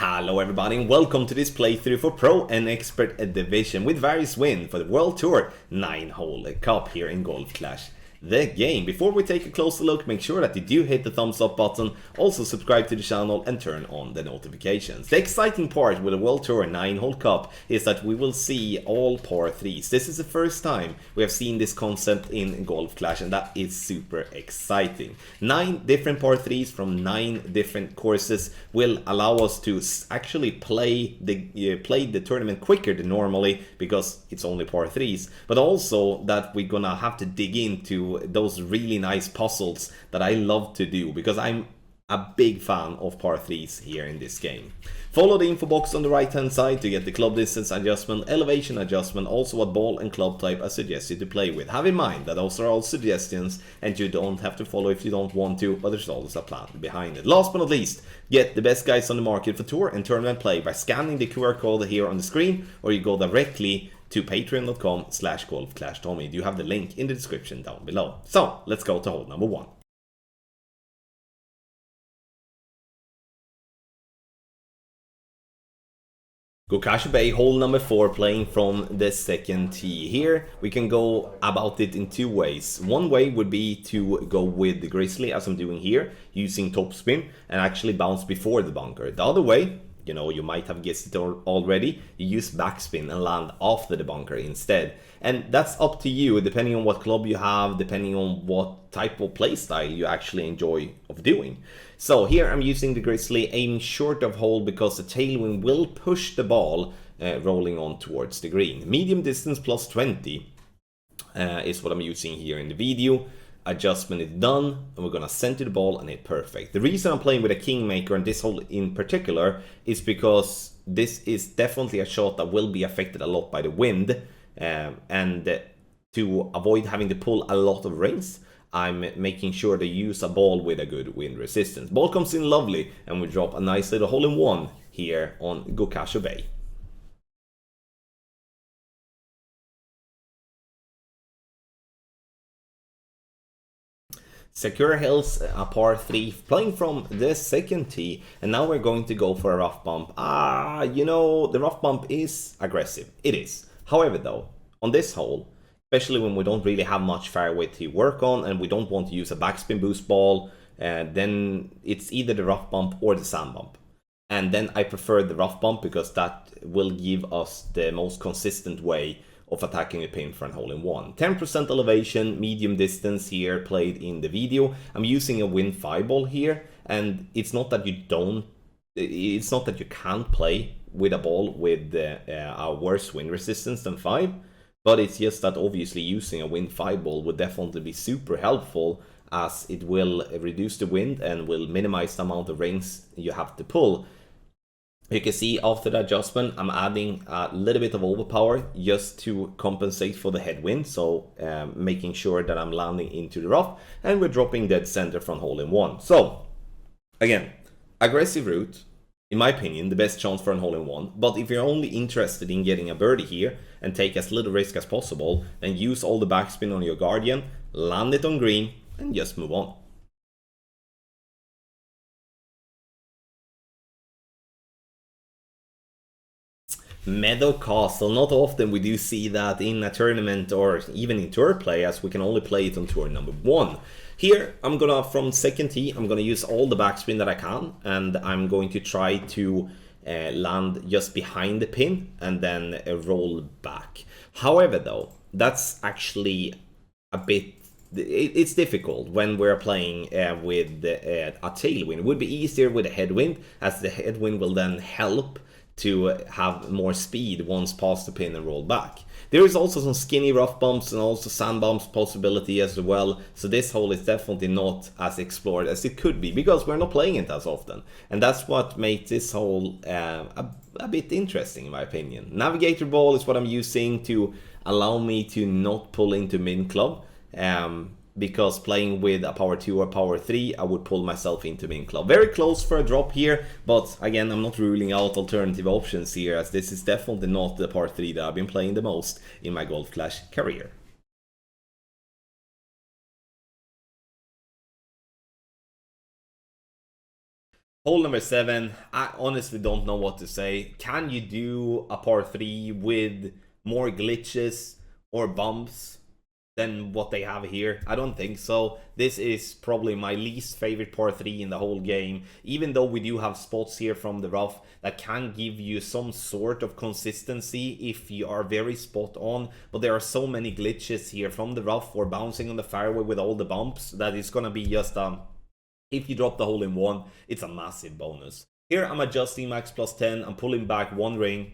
Hello everybody and welcome to this playthrough for Pro and Expert Division with various win for the World Tour 9-hole Cup here in Golf Clash the game. Before we take a closer look, make sure that you do hit the thumbs up button, also subscribe to the channel and turn on the notifications. The exciting part with the World Tour 9-hole Cup is that we will see all par 3s. This is the first time we have seen this concept in Golf Clash, and that is super exciting. 9 different par 3s from 9 different courses will allow us to actually play the tournament quicker than normally because it's only par 3s, but also that we're gonna have to dig into those really nice puzzles that I love to do because I'm a big fan of par 3s here in this game. Follow the info box on the right hand side to get the club distance adjustment, elevation adjustment, also what ball and club type I suggest you to play with. Have in mind that those are all suggestions and you don't have to follow if you don't want to, but there's always a plan behind it. Last but not least, get the best guys on the market for tour and tournament play by scanning the QR code here on the screen, or you go directly to patreon.com/golfclashtommy. You have the link in the description down below. So let's go to hole number 1. Gokasha Bay, hole number 4, playing from the second tee. Here we can go about it in 2 ways. One way would be to go with the Grizzly, as I'm doing here, using topspin and actually bounce before the bunker. The other way, you know, you might have guessed it already, you use backspin and land after the bunker instead. And that's up to you, depending on what club you have, depending on what type of playstyle you actually enjoy of doing. So here I'm using the Grizzly, aiming short of hole because the tailwind will push the ball rolling on towards the green. Medium distance plus 20 is what I'm using here in the video. Adjustment is done, and we're gonna center the ball and hit perfect. The reason I'm playing with a Kingmaker and this hole in particular is because this is definitely a shot that will be affected a lot by the wind, and to avoid having to pull a lot of rings, I'm making sure to use a ball with a good wind resistance. Ball comes in lovely, and we drop a nice little hole-in-one here on Gokasha Bay. Secure Hills, a par 3, playing from the second tee, and now we're going to go for a rough bump. You know, the rough bump is aggressive. It is. However, though, on this hole, especially when we don't really have much fairway to work on and we don't want to use a backspin boost ball, then it's either the rough bump or the sand bump. And then I prefer the rough bump because that will give us the most consistent way of attacking a pin for an hole-in-one. 10% elevation, medium distance here played in the video. I'm using a wind 5 ball here, and it's not that you can't play with a ball with a worse wind resistance than 5, but it's just that obviously using a wind 5 ball would definitely be super helpful, as it will reduce the wind and will minimize the amount of rings you have to pull. You can see after the adjustment, I'm adding a little bit of overpower just to compensate for the headwind. So making sure that I'm landing into the rough, and we're dropping dead center from hole-in-one. So again, aggressive route, in my opinion, the best chance for an hole-in-one. But if you're only interested in getting a birdie here and take as little risk as possible, then use all the backspin on your Guardian, land it on green, and just move on. Meadow Castle, not often we do see that in a tournament or even in tour play, as we can only play it on tour number 1. Here I'm gonna, from second tee, I'm gonna use all the backspin that I can, and I'm going to try to land just behind the pin and then roll back. However though, that's actually a bit, it's difficult when we're playing with a tailwind. It would be easier with a headwind, as the headwind will then help to have more speed once past the pin and roll back. There is also some skinny rough bumps and also sand bumps possibility as well, so this hole is definitely not as explored as it could be because we're not playing it as often, and that's what makes this hole a bit interesting in my opinion. Navigator ball is what I'm using to allow me to not pull into min club, because playing with a power 2 or power 3, I would pull myself into min club. Very close for a drop here, but again, I'm not ruling out alternative options here, as this is definitely not the par 3 that I've been playing the most in my Golf Clash career. Hole number 7, I honestly don't know what to say. Can you do a par 3 with more glitches or bumps than what they have here? I don't think so. This is probably my least favorite par 3 in the whole game. Even though we do have spots here from the rough that can give you some sort of consistency if you are very spot on. But there are so many glitches here from the rough or bouncing on the fairway with all the bumps that it's gonna be just if you drop the hole in one, it's a massive bonus. Here I'm adjusting max plus 10, I'm pulling back one ring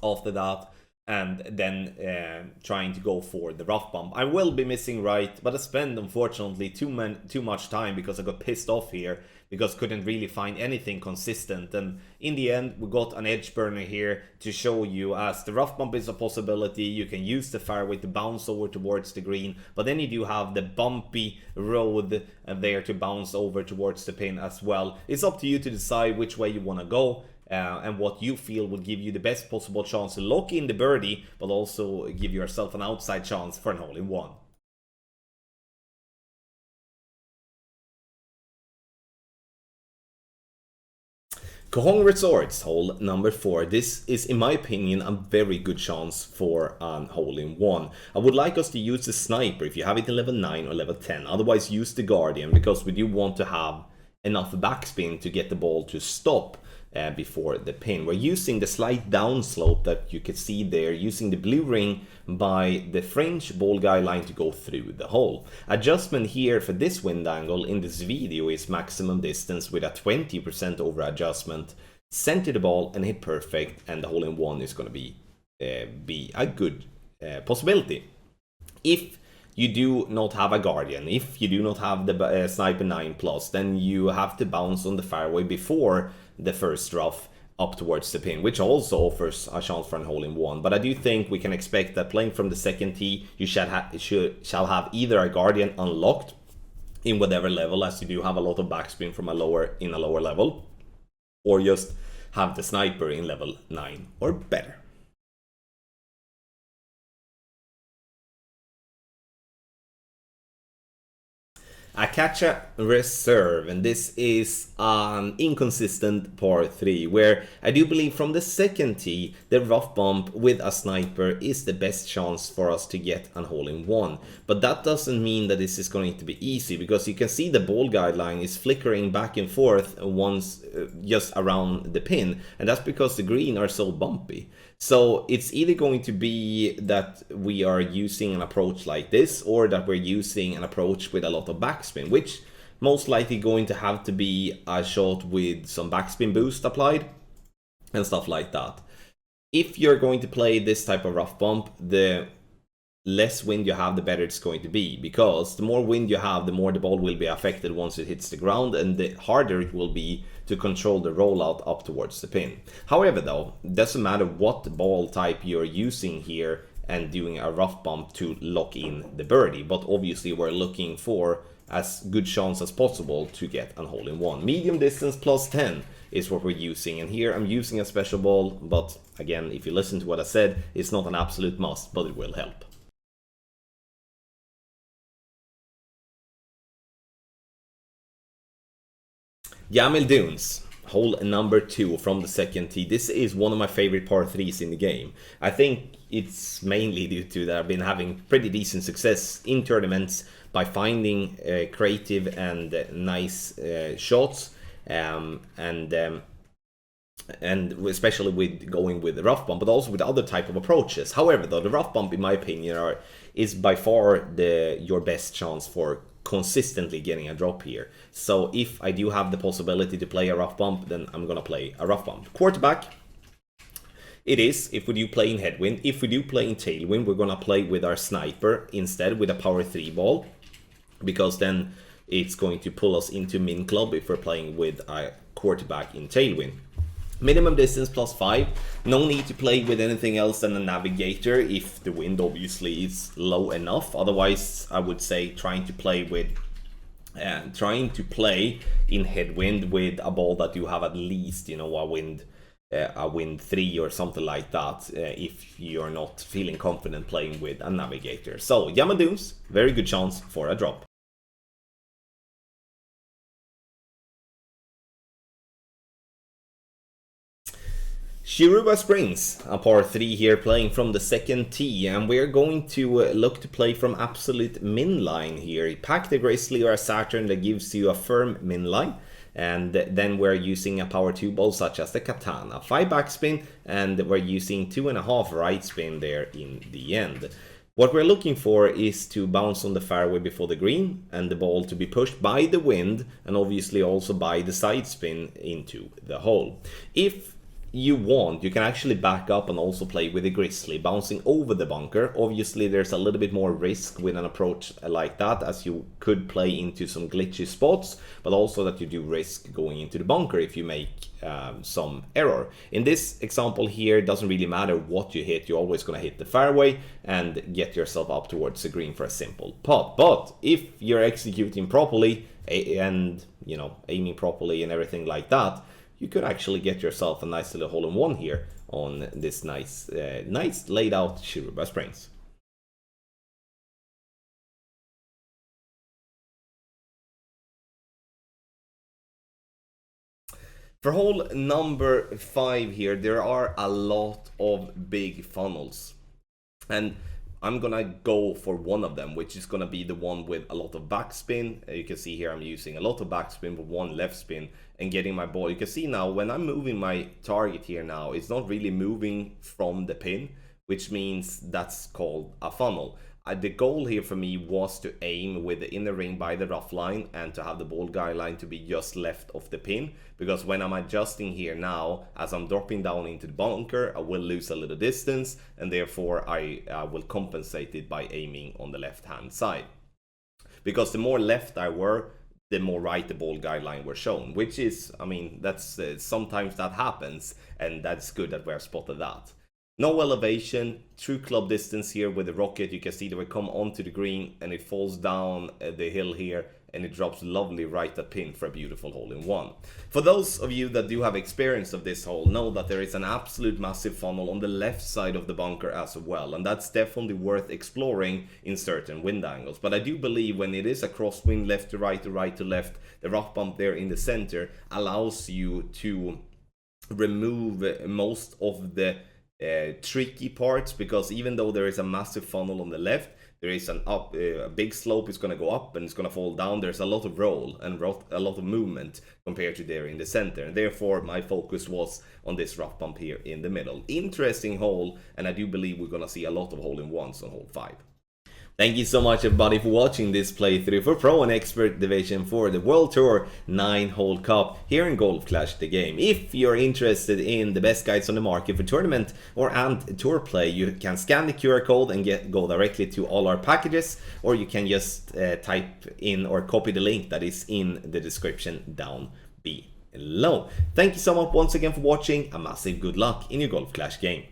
after that, and then trying to go for the rough bump. I will be missing right, but I spent unfortunately too much time because I got pissed off here because couldn't really find anything consistent, and in the end we got an edge burner here to show you as the rough bump is a possibility. You can use the fairway to bounce over towards the green, but then you do have the bumpy road there to bounce over towards the pin as well. It's up to you to decide which way you want to go. And what you feel will give you the best possible chance to lock in the birdie, but also give yourself an outside chance for an hole-in-one. Kohong Resorts, hole number 4. This is, in my opinion, a very good chance for an hole-in-one. I would like us to use the sniper if you have it in level 9 or level 10. Otherwise, use the Guardian because we do want to have enough backspin to get the ball to stop before the pin. We're using the slight downslope that you can see there, using the blue ring by the French ball guideline to go through the hole. Adjustment here for this wind angle in this video is maximum distance with a 20% over adjustment. Center the ball and hit perfect, and the hole-in-one is going to be a good possibility. If you do not have a Guardian, if you do not have the Sniper 9+, then you have to bounce on the fairway before the first rough up towards the pin, which also offers a chance for an hole-in-one. But I do think we can expect that playing from the second tee, you shall have either a Guardian unlocked in whatever level, as you do have a lot of backspin from a lower level, or just have the sniper in level 9 or better. Acacia Reserve, and this is an inconsistent par 3 where I do believe from the second tee the rough bump with a sniper is the best chance for us to get an hole-in-one. But that doesn't mean that this is going to be easy, because you can see the ball guideline is flickering back and forth once just around the pin, and that's because the green are so bumpy. So it's either going to be that we are using an approach like this, or that we're using an approach with a lot of backspin, which most likely going to have to be a shot with some backspin boost applied and stuff like that. If you're going to play this type of rough bump, the less wind you have, the better it's going to be, because the more wind you have, the more the ball will be affected once it hits the ground, and the harder it will be to control the rollout up towards the pin. However though, it doesn't matter what ball type you're using here and doing a rough bump to lock in the birdie, but obviously we're looking for as good chance as possible to get an hole-in-one. Medium distance plus 10 is what we're using, and here I'm using a special ball, but again, if you listen to what I said, it's not an absolute must, but it will help. Yamil Dunes, hole number 2 from the second tee. This is one of my favorite par 3s in the game. I think it's mainly due to that I've been having pretty decent success in tournaments by finding creative and nice shots, and especially with going with the rough bump, but also with other type of approaches. However though, the rough bump in my opinion is by far your best chance for consistently getting a drop here. So if I do have the possibility to play a rough bump, then I'm gonna play a rough bump. Quarterback, it is, if we do play in headwind. If we do play in tailwind, we're gonna play with our sniper instead, with a power 3 ball, because then it's going to pull us into min club if we're playing with a quarterback in tailwind. Minimum distance plus 5. No need to play with anything else than a navigator if the wind obviously is low enough. Otherwise, I would say trying to play in headwind with a ball that you have at least, you know, a wind 3 or something like that, if you're not feeling confident playing with a navigator. So Yamadunes, very good chance for a drop. Shiruba Springs, a par 3 here, playing from the second tee, and we're going to look to play from absolute min line here. Pack the Grizzly or a Saturn that gives you a firm min line, and then we're using a power 2 ball such as the Katana. 5 backspin, and we're using 2.5 right spin there in the end. What we're looking for is to bounce on the fairway before the green and the ball to be pushed by the wind and obviously also by the side spin into the hole. If you want, you can actually back up and also play with the Grizzly, bouncing over the bunker. Obviously there's a little bit more risk with an approach like that, as you could play into some glitchy spots, but also that you do risk going into the bunker if you make some error. In this example here, it doesn't really matter what you hit, you're always going to hit the fairway and get yourself up towards the green for a simple putt. But if you're executing properly and aiming properly and everything like that, you could actually get yourself a nice little hole-in-one here on this nice laid out Shiruba Springs. For hole number 5 here, there are a lot of big funnels, and I'm gonna go for one of them, which is gonna be the one with a lot of backspin. You can see here I'm using a lot of backspin with one left spin and getting my ball. You can see now when I'm moving my target here now, it's not really moving from the pin, which means that's called a funnel. The goal here for me was to aim with the inner ring by the rough line and to have the ball guideline to be just left of the pin, because when I'm adjusting here now, as I'm dropping down into the bunker, I will lose a little distance, and therefore I will compensate it by aiming on the left hand side. Because the more left I were, the more right the ball guideline were shown, which is, I mean, that's sometimes that happens, and that's good that we're spotted that. No elevation, true club distance here with the rocket. You can see that we come onto the green and it falls down the hill here and it drops lovely right at pin for a beautiful hole-in-one. For those of you that do have experience of this hole, know that there is an absolute massive funnel on the left side of the bunker as well, and that's definitely worth exploring in certain wind angles. But I do believe when it is a crosswind left to right to left, the rock bump there in the center allows you to remove most of the tricky parts, because even though there is a massive funnel on the left, there is a big slope is going to go up and it's going to fall down. There's a lot of roll and a lot of movement compared to there in the center, and therefore my focus was on this rough bump here in the middle. Interesting hole, and I do believe we're going to see a lot of hole-in-ones on hole 5. Thank you so much everybody for watching this playthrough for Pro and Expert Division for the World Tour 9-hole Cup here in Golf Clash the Game. If you're interested in the best guides on the market for tournament and tour play, you can scan the QR code and go directly to all our packages, or you can just type in or copy the link that is in the description down below. Thank you so much once again for watching. A massive good luck in your Golf Clash game.